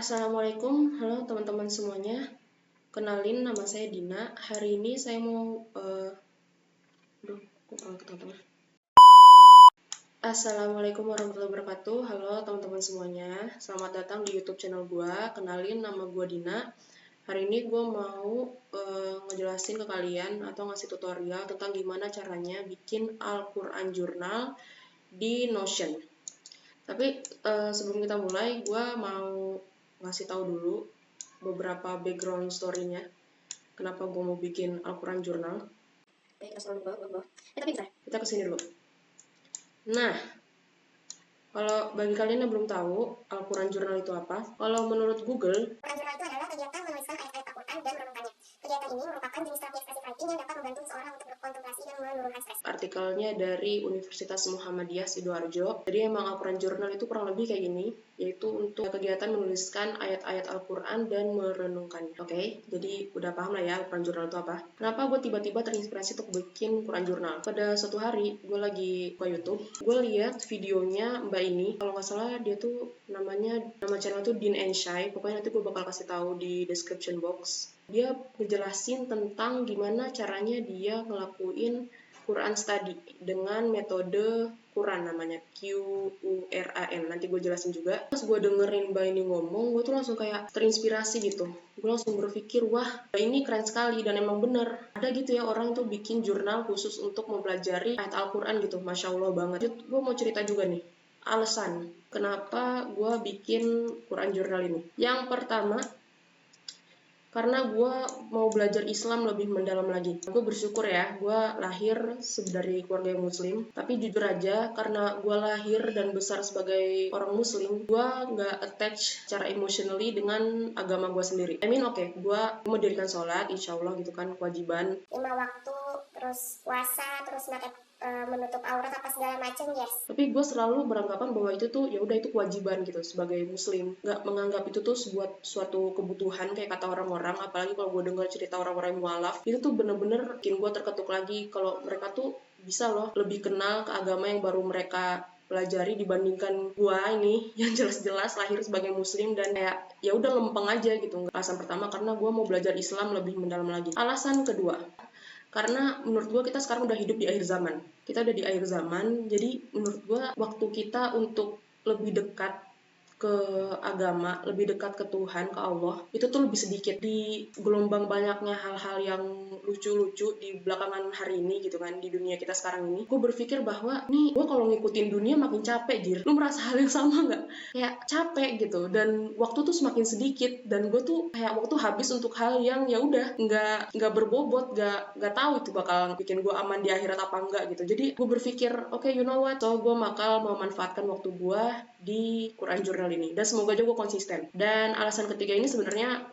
Assalamualaikum, halo teman-teman semuanya. Kenalin, nama saya Dina. Hari ini saya mau, teman-teman. Assalamualaikum warahmatullahi wabarakatuh. Halo teman-teman semuanya. Selamat datang di YouTube channel gua. Kenalin, nama gua Dina. Hari ini gua mau ngejelasin ke kalian atau ngasih tutorial tentang gimana caranya bikin Al-Quran Journal di Notion. Tapi sebelum kita mulai, gua mau ngasih tahu dulu beberapa background story-nya. Kenapa gue mau bikin Al-Quran Journal. Kita kesini dulu. Nah, kalau bagi kalian yang belum tahu Al-Quran Journal itu apa, kalau menurut Google, Al-Quran Journal itu adalah kegiatan menuliskan ayat-ayat Al-Quran dan merenungkannya. Kegiatan ini merupakan jenis terapi ekspresif writing yang dapat membantu seseorang untuk berkontemplasi dan menurunkan stres. Artikelnya dari Universitas Muhammadiyah Sidoarjo. Jadi emang Al-Quran Journal itu kurang lebih kayak gini, yaitu untuk kegiatan menuliskan ayat-ayat Al-Quran dan merenungkannya. Oke, jadi udah paham lah ya Al-Quran Journal itu apa. Kenapa gue tiba-tiba terinspirasi untuk bikin Quran Journal? Pada suatu hari, gue lagi buka YouTube, gue lihat videonya Mbak ini, kalau nggak salah dia tuh nama channel tuh Din and Shy. Pokoknya nanti gue bakal kasih tahu di description box. Dia ngejelasin tentang gimana caranya dia ngelakuin Quran study dengan metode Quran, namanya Quran. Nanti gue jelasin juga. Pas gue dengerin Mbak ini ngomong, gue tuh langsung kayak terinspirasi gitu. Gue langsung berpikir, wah Mbak ini keren sekali, dan emang bener. Ada gitu ya orang tuh bikin jurnal khusus untuk mempelajari ayat Al-Quran gitu. Masya Allah banget. Gue mau cerita juga nih alasan kenapa gue bikin Quran Journal ini. Yang pertama, karena gue mau belajar Islam lebih mendalam lagi. Gue bersyukur ya, gue lahir dari keluarga yang muslim. Tapi jujur aja, karena gue lahir dan besar sebagai orang muslim, gue nggak attach secara emotionally dengan agama gue sendiri. Oke, gue mendirikan sholat, insya Allah gitu kan, kewajiban. 5 waktu, terus puasa, terus menutup aurat apa segala macam, yes. Tapi gue selalu beranggapan bahwa itu tuh ya udah itu kewajiban gitu sebagai muslim, nggak menganggap itu tuh suatu kebutuhan kayak kata orang-orang. Apalagi kalau gue dengar cerita orang-orang yang mualaf, itu tuh bener-bener bikin gue terketuk lagi kalau mereka tuh bisa loh lebih kenal ke agama yang baru mereka pelajari dibandingkan gua ini yang jelas-jelas lahir sebagai muslim dan kayak ya udah lempeng aja gitu. Alasan pertama, karena gua mau belajar Islam lebih mendalam lagi. Alasan kedua, karena menurut gue kita sekarang udah hidup di akhir zaman. Kita udah di akhir zaman, jadi menurut gue waktu kita untuk lebih dekat ke agama, lebih dekat ke Tuhan, ke Allah, itu tuh lebih sedikit. Di gelombang banyaknya hal-hal yang lucu-lucu di belakangan hari ini gitu kan, di dunia kita sekarang ini, gue berpikir bahwa nih gue kalau ngikutin dunia makin capek, Jir. Lu merasa hal yang sama nggak? Kayak capek gitu, dan waktu tuh semakin sedikit, dan gue tuh kayak waktu habis untuk hal yang ya udah nggak berbobot, nggak tahu itu bakal bikin gue aman di akhirat apa enggak gitu. Jadi gue berpikir, oke, you know what, so gue bakal memanfaatkan waktu gue di Quran Journal ini, dan semoga aja gue konsisten. Dan alasan ketiga ini sebenarnya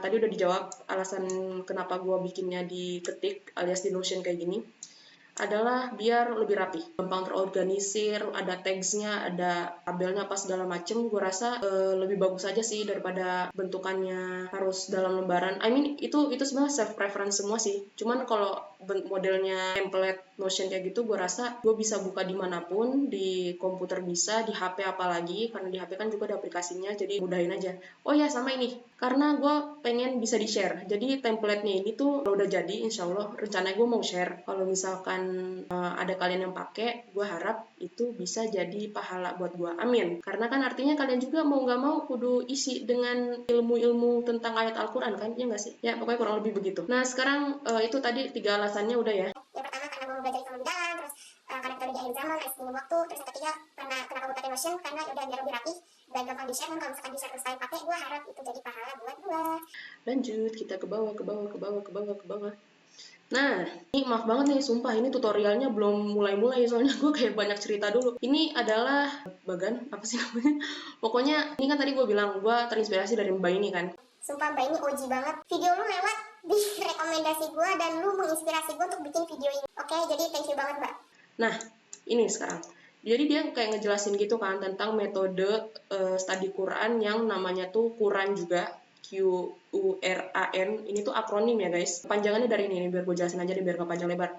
tadi udah dijawab, alasan kenapa gue bikinnya di ketik alias di Notion kayak gini adalah biar lebih rapi, gampang terorganisir, ada tagsnya, ada tabelnya apa segala macem. Gue rasa lebih bagus aja sih daripada bentukannya harus dalam lembaran. Itu sebenarnya self preference semua sih. Cuman kalau modelnya template Notion kayak gitu, gue rasa gue bisa buka dimanapun, di komputer bisa, di HP apalagi, karena di HP kan juga ada aplikasinya, jadi mudahin aja. Oh ya, sama ini, karena gue pengen bisa di share. Jadi template-nya ini tuh kalau udah jadi, insya Allah rencananya gue mau share. Kalau misalkan ada kalian yang pakai, gue harap itu bisa jadi pahala buat gue. Amin. Karena kan artinya kalian juga mau nggak mau kudu isi dengan ilmu-ilmu tentang ayat Al-Quran kan, ya nggak sih? Ya pokoknya kurang lebih begitu. Nah sekarang itu tadi 3 alasannya udah ya. Yang pertama karena mau belajar Islam lebih dalam, terus karena kita udah di akhir zaman, harus minum waktu, terus yang ketiga karena kenapa gue pakai Notion, karena udah biar lebih rapi dan gampang di-share, dan kalau misalkan di-share terus kalian pakai, gue harap itu jadi pahala buat gue. Lanjut, kita ke bawah. Nah, ini maaf banget nih, sumpah ini tutorialnya belum mulai-mulai, soalnya gue kayak banyak cerita dulu. Ini adalah bagan, apa sih namanya? Pokoknya, ini kan tadi gue bilang, gue terinspirasi dari Mbak ini kan. Sumpah Mbak ini OG banget. Video lu lewat di rekomendasi gue dan lu menginspirasi gue untuk bikin video ini. Oke, jadi thank you banget Mbak. Nah, ini sekarang. Jadi dia kayak ngejelasin gitu kan tentang metode study Quran yang namanya tuh Quran juga, Quran. Ini tuh akronim ya guys. Panjangannya dari ini biar gue jelasin aja deh biar gak panjang lebar.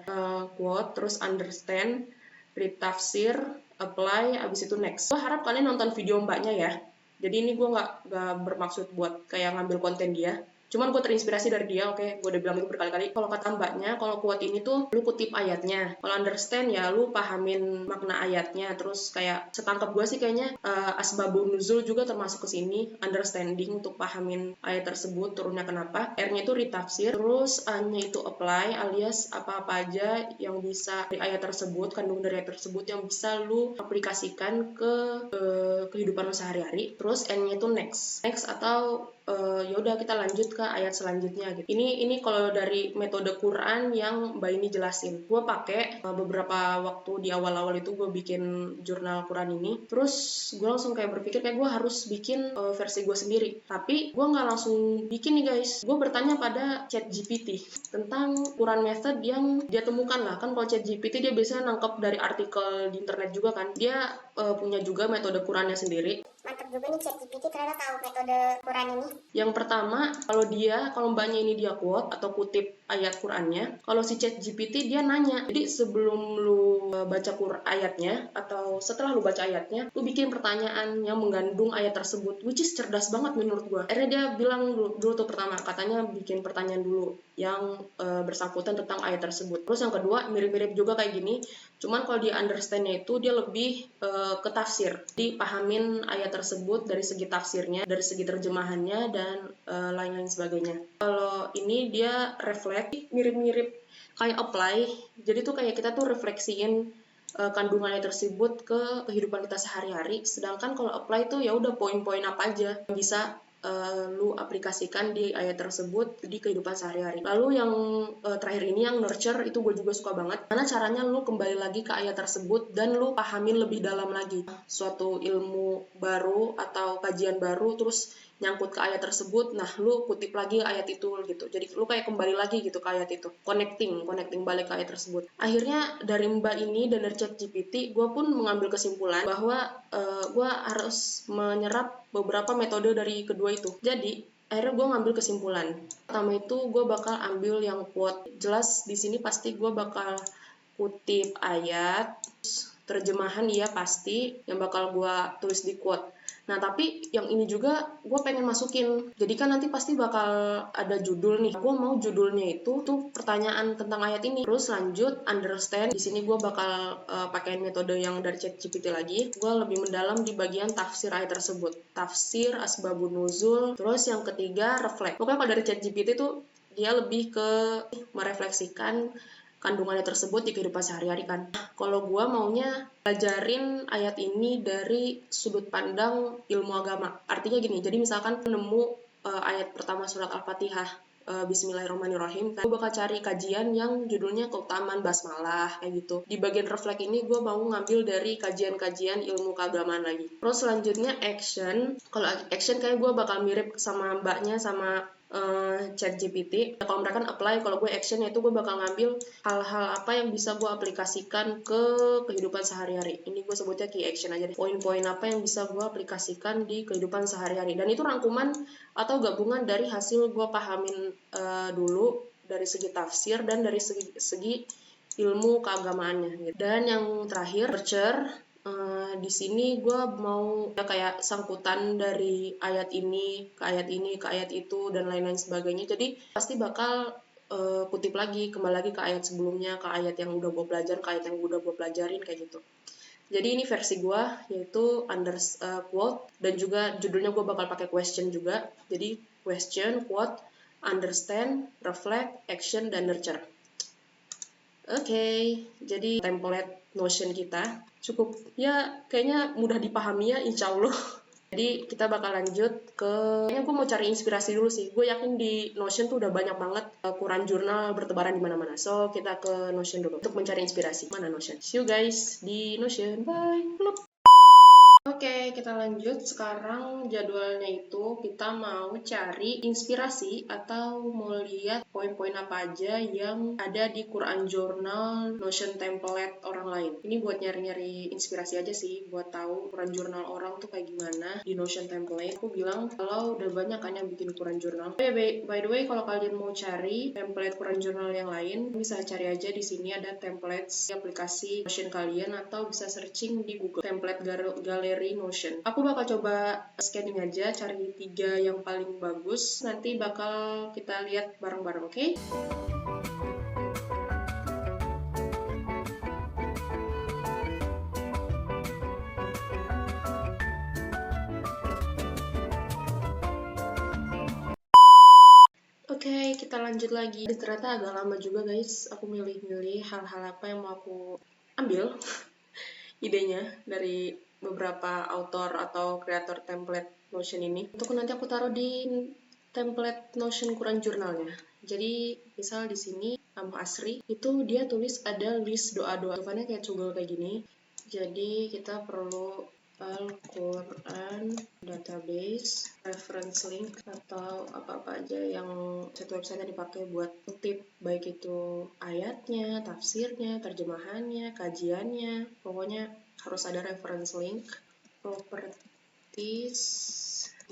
Quote, terus understand, read tafsir, apply, abis itu next. Gue harap kalian nonton video mbaknya ya. Jadi ini gue nggak bermaksud buat kayak ngambil konten dia, cuman gue terinspirasi dari dia. Oke, gue udah bilang itu berkali-kali. Kalau kata mbaknya, kalau quote ini tuh lu kutip ayatnya, kalau understand ya lu pahamin makna ayatnya. Terus kayak setangkap gue sih kayaknya asbabun nuzul juga termasuk ke sini, understanding untuk pahamin ayat tersebut turunnya kenapa. R-nya itu retafsir, terus A-nya itu apply, alias apa-apa aja yang bisa dari ayat tersebut, kandung dari ayat tersebut yang bisa lu aplikasikan ke kehidupan lu sehari-hari. Terus N-nya itu next atau ya udah kita lanjut ke ayat selanjutnya gitu. Ini kalau dari metode Quran yang Mbak ini jelasin. Gue pakai beberapa waktu di awal-awal itu gue bikin jurnal Quran ini. Terus gue langsung kayak berpikir kayak gue harus bikin versi gue sendiri. Tapi gue nggak langsung bikin nih guys. Gue bertanya pada ChatGPT tentang Quran method yang dia temukan lah. Kan kalau ChatGPT dia biasanya nangkep dari artikel di internet juga kan. Dia punya juga metode Qurannya sendiri. Mantap juga nih ChatGPT ternyata tahu metode Quran ini. Yang pertama, kalau mbaknya ini dia quote atau kutip ayat Qurannya, kalau si ChatGPT dia nanya. Jadi sebelum lu baca ayatnya atau setelah lu baca ayatnya, lu bikin pertanyaan yang mengandung ayat tersebut, which is cerdas banget menurut gua. Akhirnya dia bilang dulu tuh pertama, katanya bikin pertanyaan dulu yang bersangkutan tentang ayat tersebut. Terus yang kedua, mirip-mirip juga kayak gini, cuman kalau di understand-nya itu dia lebih ke tafsir. Dipahamin ayat tersebut dari segi tafsirnya, dari segi terjemahannya, dan lain-lain sebagainya. Kalau ini dia reflect, mirip-mirip kayak apply. Jadi tuh kayak kita tuh refleksiin kandungannya tersebut ke kehidupan kita sehari-hari. Sedangkan kalau apply tuh ya udah poin-poin apa aja yang bisa lu aplikasikan di ayat tersebut di kehidupan sehari-hari. Lalu yang terakhir ini yang nurture itu gue juga suka banget. Karena caranya lu kembali lagi ke ayat tersebut dan lu pahamin lebih dalam lagi suatu ilmu baru atau kajian baru, terus nyangkut ke ayat tersebut, nah lu kutip lagi ayat itu gitu. Jadi lu kayak kembali lagi gitu ke ayat itu, connecting balik ke ayat tersebut. Akhirnya dari mbak ini dan dari ChatGPT, gue pun mengambil kesimpulan bahwa gue harus menyerap beberapa metode dari kedua itu. Jadi akhirnya gue ngambil kesimpulan. Pertama itu gue bakal ambil yang quote. Jelas di sini pasti gue bakal kutip ayat, terjemahan iya pasti yang bakal gue tulis di quote. Nah tapi yang ini juga gue pengen masukin, jadi kan nanti pasti bakal ada judul nih. Gue mau judulnya itu tuh pertanyaan tentang ayat ini. Terus lanjut understand. Di sini gue bakal pakai metode yang dari ChatGPT lagi. Gue lebih mendalam di bagian tafsir ayat tersebut. Tafsir, asbabun nuzul. Terus yang ketiga reflect. Pokoknya kalau dari ChatGPT tuh dia lebih ke merefleksikan kandungannya tersebut di kehidupan sehari-hari kan. Kalau gue maunya belajarin ayat ini dari sudut pandang ilmu agama. Artinya gini, jadi misalkan nemu ayat pertama surat Al-Fatihah, Bismillahirrahmanirrahim, kan gue bakal cari kajian yang judulnya keutamaan basmalah kayak gitu. Di bagian reflect ini gue mau ngambil dari kajian-kajian ilmu keagamaan lagi. Terus selanjutnya action. Kalau action kayak gue bakal mirip sama mbaknya sama ChatGPT. Kalau mereka kan apply, kalau gue action itu gue bakal ngambil hal-hal apa yang bisa gue aplikasikan ke kehidupan sehari-hari. Ini gue sebutnya key action aja deh. Poin-poin apa yang bisa gue aplikasikan di kehidupan sehari-hari. Dan itu rangkuman atau gabungan dari hasil gue pahamin dulu dari segi tafsir dan dari segi ilmu keagamaannya. Gitu. Dan yang terakhir, nurture. Di sini gue mau ya kayak sangkutan dari ayat ini ke ayat ini ke ayat itu dan lain-lain sebagainya. Jadi pasti bakal kutip lagi, kembali lagi ke ayat sebelumnya, ke ayat yang udah gue pelajarin, ke ayat yang udah gue pelajarin kayak gitu. Jadi ini versi gue, yaitu quote, dan juga judulnya gue bakal pakai question juga. Jadi question, quote, understand, reflect, action, dan nurture. Oke, jadi template Notion kita cukup ya kayaknya mudah dipahami ya, insya Allah. Jadi kita bakal lanjut kayaknya gue mau cari inspirasi dulu sih. Gue yakin di Notion tuh udah banyak banget Quran jurnal bertebaran di mana-mana. So kita ke Notion dulu untuk mencari inspirasi. Mana Notion? See you guys di Notion. Bye. Oke, kita lanjut. Sekarang jadwalnya itu kita mau cari inspirasi atau mau lihat poin-poin apa aja yang ada di Quran Journal, Notion template orang lain. Ini buat nyari-nyari inspirasi aja sih, buat tahu Quran Journal orang tuh kayak gimana di Notion template. Aku bilang kalau udah banyak kan yang bikin Quran Journal. By the way, kalau kalian mau cari template Quran Journal yang lain, bisa cari aja di sini ada templates di aplikasi Notion kalian atau bisa searching di Google template galeri dari Notion. Aku bakal coba scanning aja, cari 3 yang paling bagus. Nanti bakal kita lihat bareng-bareng, oke? Oke, kita lanjut lagi. Ternyata agak lama juga guys, aku milih-milih hal-hal apa yang mau aku ambil idenya dari beberapa author atau kreator template Notion ini. Untuk nanti aku taruh di template Notion Quran jurnalnya. Jadi misal di sini Amu Asri itu dia tulis ada list doa-doa, tulisannya kayak Google kayak gini. Jadi kita perlu Al-Quran database, reference link, atau apa-apa aja yang satu website yang dipakai buat kutip, baik itu ayatnya, tafsirnya, terjemahannya, kajiannya, pokoknya harus ada reference link, properties,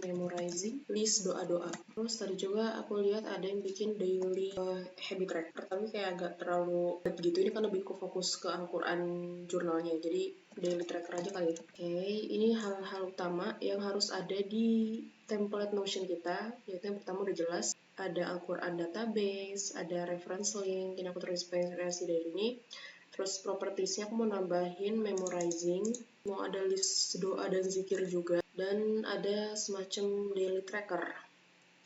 memorizing, list doa-doa. Terus tadi juga aku lihat ada yang bikin daily habit tracker, tapi kayak agak terlalu begitu. Ini kan lebih fokus ke Al-Quran jurnalnya, jadi daily tracker aja kali. Oke, ini hal-hal utama yang harus ada di template Notion kita, yaitu yang pertama udah jelas ada Al-Quran database, ada reference link, ini aku terinspirasi dari ini. Terus propertiesnya aku mau nambahin memorizing, mau ada list doa dan zikir juga, dan ada semacam daily tracker.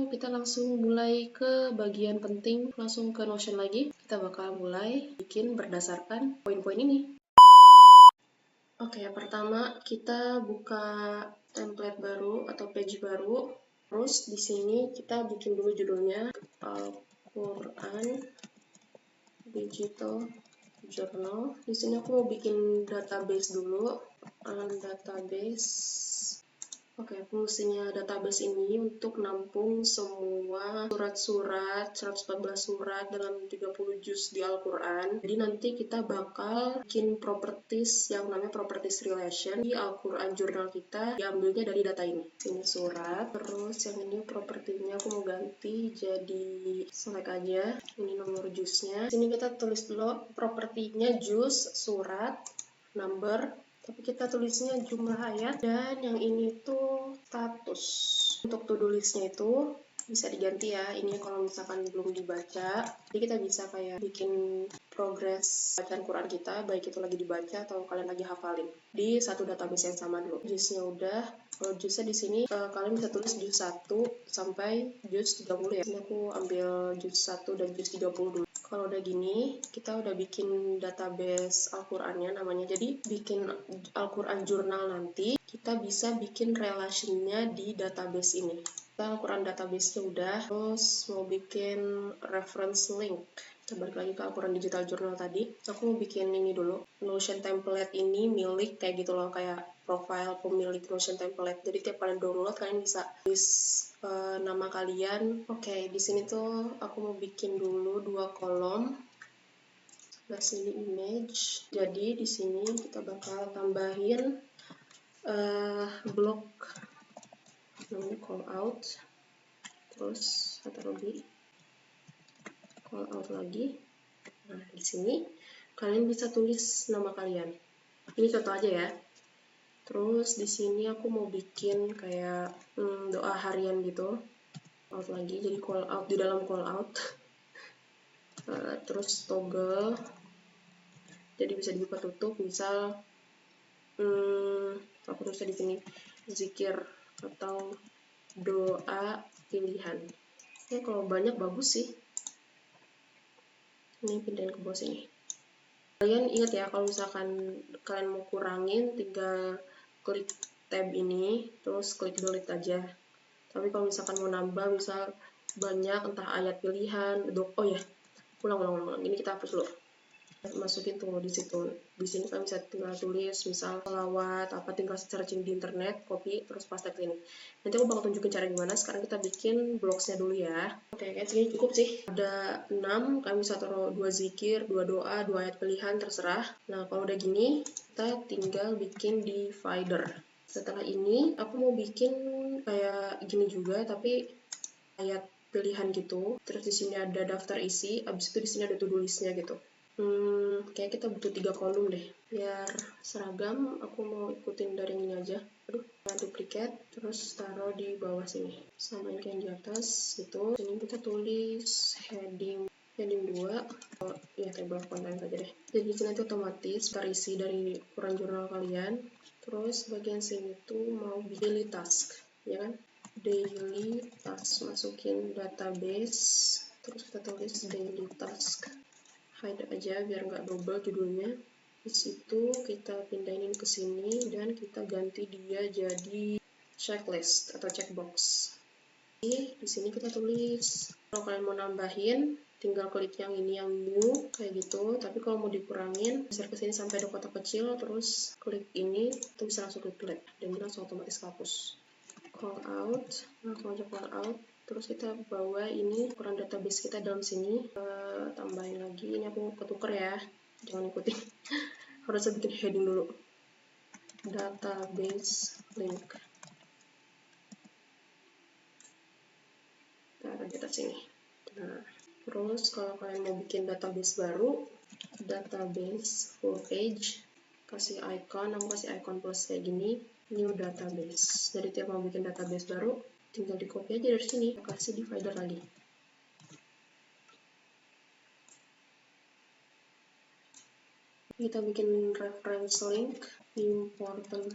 Kita langsung mulai ke bagian penting, langsung ke Notion lagi. Kita bakal mulai bikin berdasarkan poin-poin ini. Oke, pertama kita buka template baru atau page baru. Terus di sini kita bikin dulu judulnya Al-Quran Digital Journal. Di sini aku mau bikin database dulu. Database. Oke, fungsinya database ini untuk nampung semua surat-surat, 114 surat dalam 30 juz di Al-Quran. Jadi nanti kita bakal bikin properties yang namanya properties relation di Al-Quran jurnal kita, diambilnya dari data ini. Ini surat, terus yang ini propertinya aku mau ganti jadi select aja. Ini nomor juznya. Sini kita tulis dulu propertinya juz, surat, number, tapi kita tulisnya jumlah ayat, dan yang ini tuh status. Untuk to-do listnya itu bisa diganti ya, ini kalau misalkan belum dibaca, jadi kita bisa kayak bikin progres bacaan Quran kita, baik itu lagi dibaca atau kalian lagi hafalin di satu database yang sama dulu. Juznya udah, kalau juznya di sini kalian bisa tulis juz 1 sampai juz 30 ya. Ini aku ambil juz 1 dan juz 30 dulu. Kalau udah gini, kita udah bikin database Al-Qurannya namanya. Jadi bikin Al-Quran jurnal nanti, kita bisa bikin relation-nya di database ini. Kita Al-Quran database-nya udah, terus mau bikin reference link. Kita balik lagi ke Al-Quran Digital Journal tadi. Aku mau bikin ini dulu. Notion template ini milik kayak gitu loh, kayak profile pemilik Notion template. Jadi tiap kalian download, kalian bisa tulis nama kalian. Oke, di sini tuh aku mau bikin dulu 2 kolom. Sebelah sini image. Jadi di sini kita bakal tambahin blok namanya call out. Terus taruh di call out lagi. Nah, di sini kalian bisa tulis nama kalian. Ini contoh aja ya. Terus di sini aku mau bikin kayak doa harian gitu. Out lagi, jadi call out di dalam call out. Terus toggle, jadi bisa dibuka tutup. Misal aku tulis di sini zikir atau doa pilihan. Ya kalau banyak bagus sih. Ini pindahin ke bawah sini. Kalian ingat ya, kalau misalkan kalian mau kurangin, tinggal klik tab ini, terus klik delete aja. Tapi kalau misalkan mau nambah, misal banyak entah ayat pilihan, oh ya, ulang. Ini kita hapus dulu. Masukin tunggu di situ. Di sini kalian bisa tinggal tulis, misal selawat, apa, tinggal searching di internet, copy, terus paste ke sini. Nanti aku bakal tunjukin cara gimana. Sekarang kita bikin blocksnya dulu ya. Oke, kayak segini cukup sih. Ada 6, kalian bisa taruh 2 zikir, 2 doa, 2 ayat pilihan, terserah. Nah, kalau udah gini, kita tinggal bikin divider. Setelah ini, aku mau bikin kayak gini juga, tapi ayat pilihan gitu. Terus di sini ada daftar isi, abis itu di sini ada to-do listnya gitu. Kayak kita butuh 3 kolom deh. Biar seragam, aku mau ikutin dari ini aja. Aduh, duplicate, terus taruh di bawah sini. Samain kayak yang di atas, gitu. Ini kita tulis heading 2, ya table content aja deh. Jadi di sini nanti otomatis terisi dari ukuran jurnal kalian. Terus bagian sini tuh mau daily task, ya kan? Daily task, masukin database, terus kita tulis daily task. Hide aja biar nggak double judulnya. Di situ kita pindahin ke sini dan kita ganti dia jadi checklist atau checkbox. Di sini kita tulis, kalau kalian mau nambahin tinggal klik yang ini yang new kayak gitu, tapi kalau mau dikurangin geser ke sini sampai ada kotak kecil, terus klik ini, itu bisa langsung klik delete dan ini langsung otomatis hapus. Call out, langsung aja call out. Terus kita bawa ini ukuran database kita dalam sini, tambahin lagi. Ini aku ketuker ya, jangan ikutin. Harusnya bikin heading dulu, database link. Taruh di atas sini. Nah, terus kalau kalian mau bikin database baru, database full page, kasih icon, aku kasih icon plus kayak gini, new database. Jadi tiap mau bikin database baru, tinggal di copy aja dari sini, kasih divider lagi. Kita bikin reference link, important.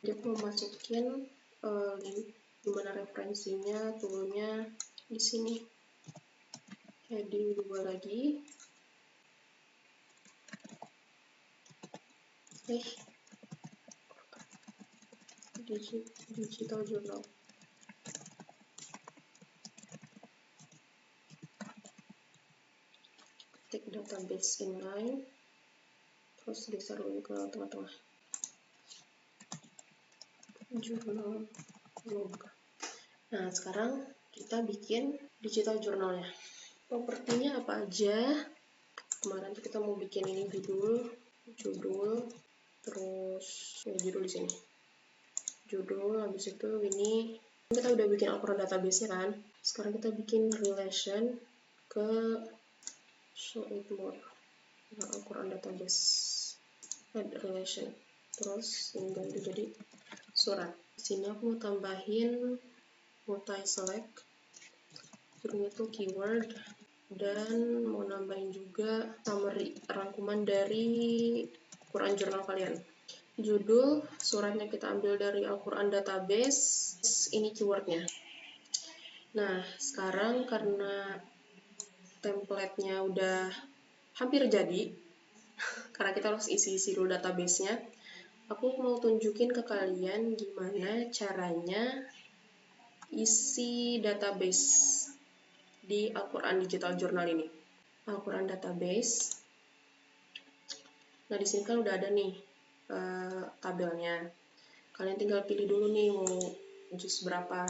Dia mau masukin link dimana referensinya, toolnya di sini. Heading 2 lagi. Digital journal. Take database inline, terus geser dulu ke tengah-tengah. Journal log. Nah, sekarang kita bikin digital journalnya. Propertinya apa aja? Kemarin kita mau bikin ini judul, terus ya judul di sini. Judul, habis itu ini kita udah bikin ukuran database-nya kan. Sekarang kita bikin relation ke show it more. Nah, ukuran database add relation. Terus ini ganti jadi surat. Di sini aku mau tambahin multi select, judulnya tuh keyword, dan mau nambahin juga summary, rangkuman dari Quran jurnal kalian. Judul suratnya kita ambil dari Al-Quran database, ini keywordnya. Nah, sekarang karena template-nya udah hampir jadi, karena kita harus isi-isi dulu database-nya, aku mau tunjukin ke kalian gimana caranya isi database di Al-Quran Digital Journal ini. Al-Quran database. Nah, di sini kan udah ada nih tabelnya. Kalian tinggal pilih dulu nih mau juz berapa.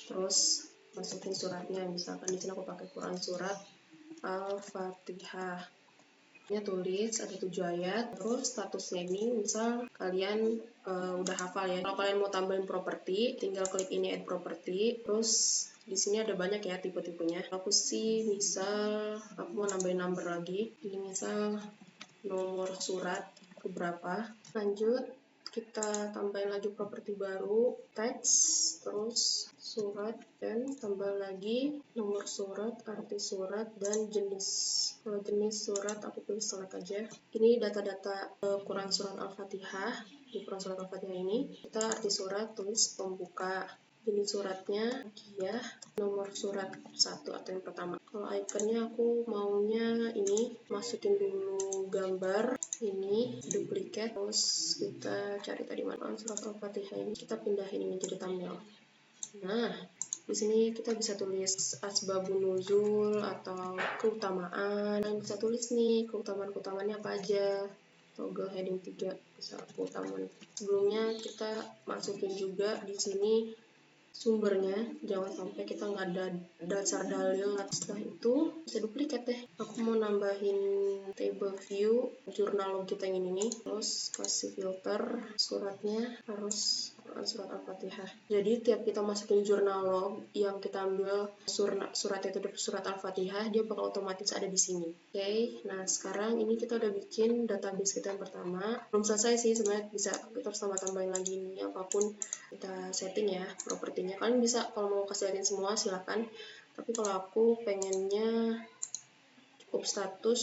Terus masukin suratnya. Misalkan di sini aku pakai Quran surat Al-Fatihah. Ini tulis ada 7 ayat. Terus statusnya ini misal kalian udah hafal ya. Kalau kalian mau tambahin properti, tinggal klik ini add property. Terus di sini ada banyak ya tipe-tipenya. Aku sih misal aku mau nambahin number lagi. Jadi misal nomor surat keberapa. Lanjut kita tambahin lagi properti baru, teks, terus surat, dan tambah lagi nomor surat, arti surat, dan jenis. Kalau jenis surat aku pilih select aja. Ini data-data Quran surat Al-Fatihah. Di Quran surat Al-Fatihah ini kita arti surat tulis pembuka, jenis suratnya dia nomor surat 1 atau yang pertama. Kalau iconnya aku maunya ini, masukin dulu gambar ini, duplicate, terus kita cari tadi mana surat Al-Fatihah ini, kita pindahin ini jadi thumbnail. Nah, di sini kita bisa tulis asbabun nuzul atau keutamaan. Kalian bisa tulis nih keutamaan-keutamaannya apa aja. Toggle heading 3 bisa keutamaan. Sebelumnya kita masukin juga di sini sumbernya, jangan sampai kita nggak ada dasar dalil. Setelah itu bisa duplikat deh. Aku mau nambahin table view jurnal kita yang ini nih, terus kasih filter suratnya harus Al-Quran surat Al-Fatihah. Jadi tiap kita masukin jurnal log yang kita ambil surat itu dari surat Al-Fatihah, dia bakal otomatis ada di sini. Oke, nah sekarang ini kita udah bikin database kita yang pertama. Belum selesai sih sebenarnya, bisa kita harus tambahin lagi ini apapun kita setting ya propertinya. Kalian bisa kalau mau kasih liatin semua silakan. Tapi kalau aku pengennya cukup status,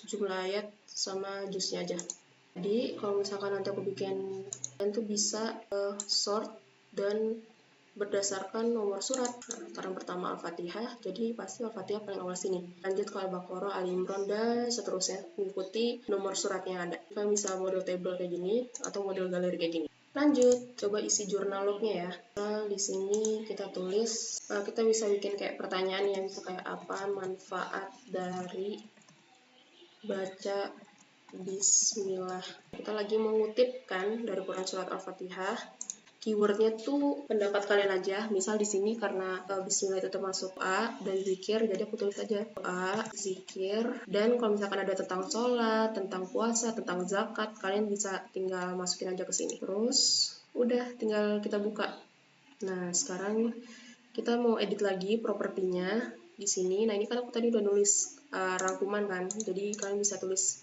jumlah ayat, sama jusnya aja. Jadi kalau misalkan nanti aku bikin, kalian tuh bisa sort dan berdasarkan nomor surat. Nah, sekarang pertama Al-Fatihah, jadi pasti Al-Fatihah paling awal sini. Lanjut ke Al-Baqarah, Ali Imran, dan seterusnya, mengikuti nomor surat yang ada. Kalian bisa model table kayak gini, atau model galeri kayak gini. Lanjut, coba isi jurnal lognya ya. Nah, di sini kita tulis, kita bisa bikin kayak pertanyaan yang bisa kayak apa manfaat dari baca Bismillah. Kita lagi mengutip kan dari Quran surat Al-Fatihah. Keywordnya tuh pendapat kalian aja. Misal di sini karena Bismillah itu termasuk A dan zikir, jadi aku tulis aja A, zikir. Dan kalau misalkan ada tentang sholat, tentang puasa, tentang zakat, kalian bisa tinggal masukin aja ke sini. Terus udah tinggal kita buka. Nah sekarang kita mau edit lagi propertinya di sini. Nah ini kan aku tadi udah nulis rangkuman kan, jadi kalian bisa tulis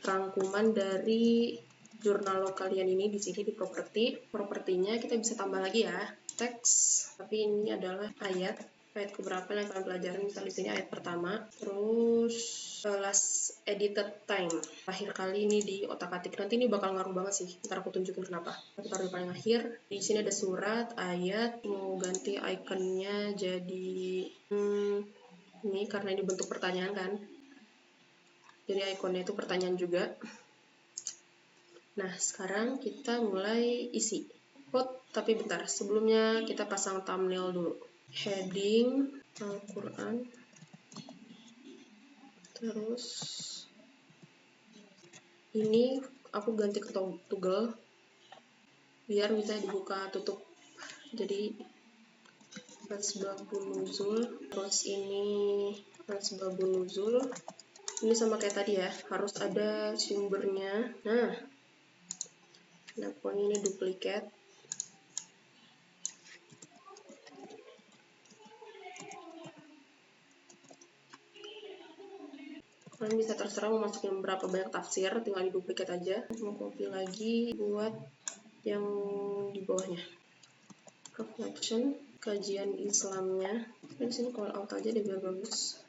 rangkuman dari jurnal log kalian ini di sini di propertinya kita bisa tambah lagi ya teks, tapi ini adalah ayat keberapa yang kalian pelajarin. Misal di sini ayat pertama, terus last edited time, akhir kali ini di otak-atik. Nanti ini bakal ngaruh banget sih, ntar aku tunjukin kenapa. Kita taruh di paling akhir. Di sini ada surat, ayat, mau ganti ikonnya jadi ini karena ini bentuk pertanyaan kan, jadi ikonnya itu pertanyaan juga. Nah sekarang kita mulai isi tapi bentar, sebelumnya kita pasang thumbnail dulu. Heading Al-Quran, terus ini aku ganti ke toggle biar bisa dibuka tutup, jadi asbabun nuzul. Terus ini asbabun nuzul, ini sama kayak tadi ya, harus ada sumbernya. Nah pokoknya ini duplikat. Kalian bisa terserah mau masukin berapa banyak tafsir, tinggal di duplikat aja. Mau copy lagi buat yang di bawahnya. Reflection, kajian Islamnya. Di sini call out aja deh biar bagus.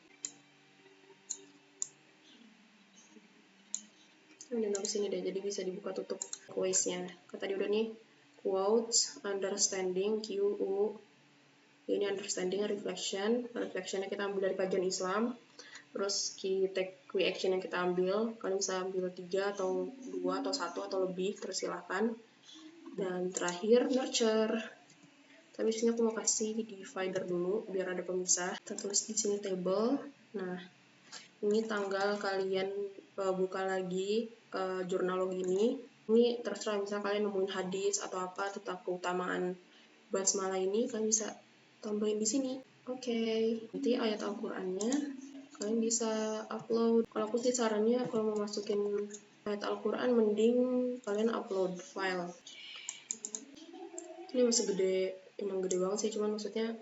Dan habis ini deh, jadi bisa dibuka tutup quiz-nya. Tadi udah nih, quotes, understanding, QU. Ini understanding, reflectionnya kita ambil dari kajian Islam. Terus key action yang kita ambil, kalian bisa ambil 3 atau 2 atau 1 atau lebih, tersilahkan. Dan terakhir nurture. Tapi sini aku mau kasih divider dulu biar ada pemisah. Kita tulis di sini table. Nah ini tanggal kalian buka lagi jurnal log ini. Ini terserah, misal kalian nemuin hadis atau apa tentang keutamaan basmalah ini, kalian bisa tambahin di sini. Oke. Nanti ayat Al-Qur'annya kalian bisa upload. Kalau aku sih sarannya kalau mau masukin ayat Al-Quran mending kalian upload file. Ini masih gede, emang gede banget sih, cuman maksudnya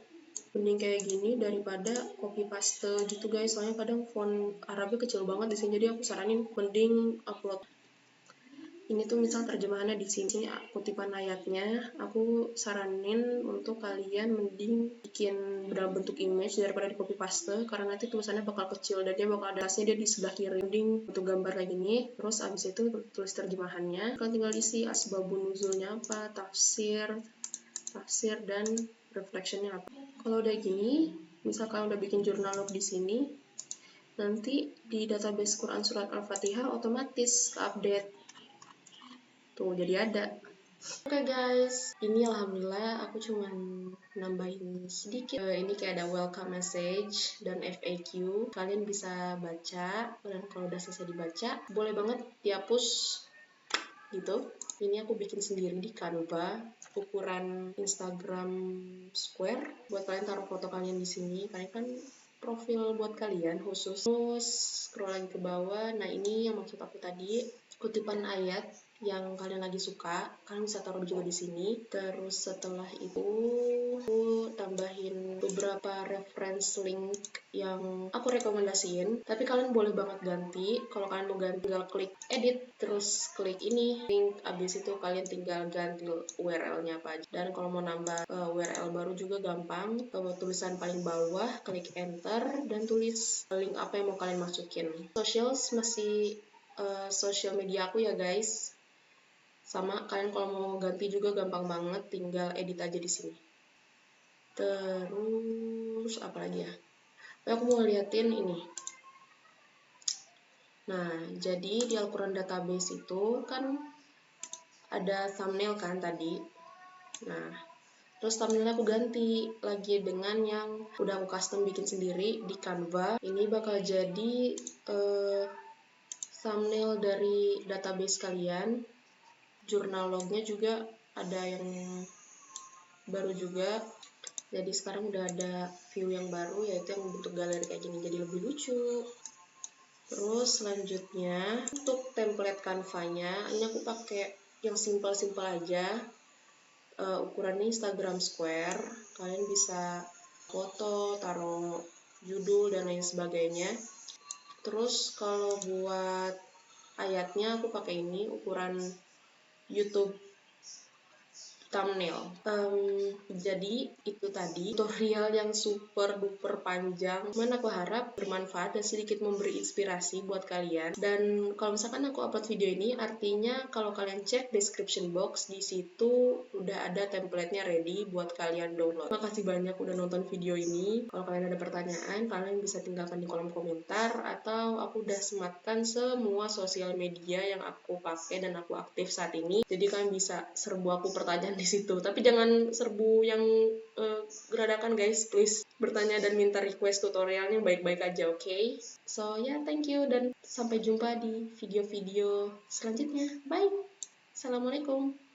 mending kayak gini daripada copy paste gitu guys, soalnya kadang font Arabnya kecil banget di sini, jadi aku saranin mending upload. Ini tuh misal terjemahannya di sini, kutipan ayatnya, aku saranin untuk kalian mending bikin dalam bentuk image daripada di copy paste, karena nanti tulisannya bakal kecil dan dia bakal ada tasnya dia di sebelah kiri. Mending untuk gambar kayak gini, terus abis itu tulis terjemahannya, kalian tinggal isi asbabun nuzulnya apa, tafsir dan reflectionnya apa. Kalau udah gini, misal kalian udah bikin jurnal log di sini, nanti di database Quran surat Al-Fatihah otomatis ke-update. Tuh, jadi ada. Oke guys, ini alhamdulillah aku cuman nambahin sedikit. Ini kayak ada welcome message dan FAQ. Kalian bisa baca, dan kalau udah selesai dibaca, boleh banget dihapus gitu. Ini aku bikin sendiri di Canva, ukuran Instagram square. Buat kalian taruh foto kalian di sini, kalian kan profil buat kalian khusus. Terus scroll lagi ke bawah. Nah ini yang maksud aku tadi, kutipan ayat yang kalian lagi suka, kalian bisa taruh juga di sini. Terus setelah itu aku tambahin beberapa reference link yang aku rekomendasiin, tapi kalian boleh banget ganti. Kalau kalian mau ganti, tinggal klik edit, terus klik ini link, abis itu kalian tinggal ganti URL-nya apa aja. Dan kalau mau nambah URL baru juga gampang, tulisan paling bawah, klik enter, dan tulis link apa yang mau kalian masukin. Socials masih social media aku ya guys. Sama, kalian kalau mau ganti juga gampang banget, tinggal edit aja di sini. Terus apa lagi ya? Aku mau liatin ini. Nah, jadi di Al-Quran Database itu kan ada thumbnail kan tadi. Nah, terus thumbnailnya aku ganti lagi dengan yang udah aku custom bikin sendiri di Canva. Ini bakal jadi thumbnail dari database kalian. Jurnal lognya juga ada yang baru juga. Jadi sekarang udah ada view yang baru, yaitu yang bentuk galeri kayak gini, jadi lebih lucu. Terus selanjutnya untuk template Canva-nya, ini aku pakai yang simple-simple aja. Ukurannya Instagram Square. Kalian bisa foto, taruh judul dan lain sebagainya. Terus kalau buat ayatnya aku pakai ini ukuran YouTube thumbnail. Jadi itu tadi tutorial yang super duper panjang. Cuman aku harap bermanfaat dan sedikit memberi inspirasi buat kalian. Dan kalau misalkan aku upload video ini, artinya kalau kalian cek description box, di situ udah ada template-nya ready buat kalian download. Makasih banyak udah nonton video ini. Kalau kalian ada pertanyaan, kalian bisa tinggalkan di kolom komentar, atau aku udah sematkan semua sosial media yang aku pakai dan aku aktif saat ini. Jadi kalian bisa serbu aku pertanyaan di situ. Tapi jangan serbu yang geradakan guys, please. Bertanya dan minta request tutorialnya baik-baik aja, oke? Okay? So yeah, thank you dan sampai jumpa di video-video selanjutnya. Bye. Assalamualaikum.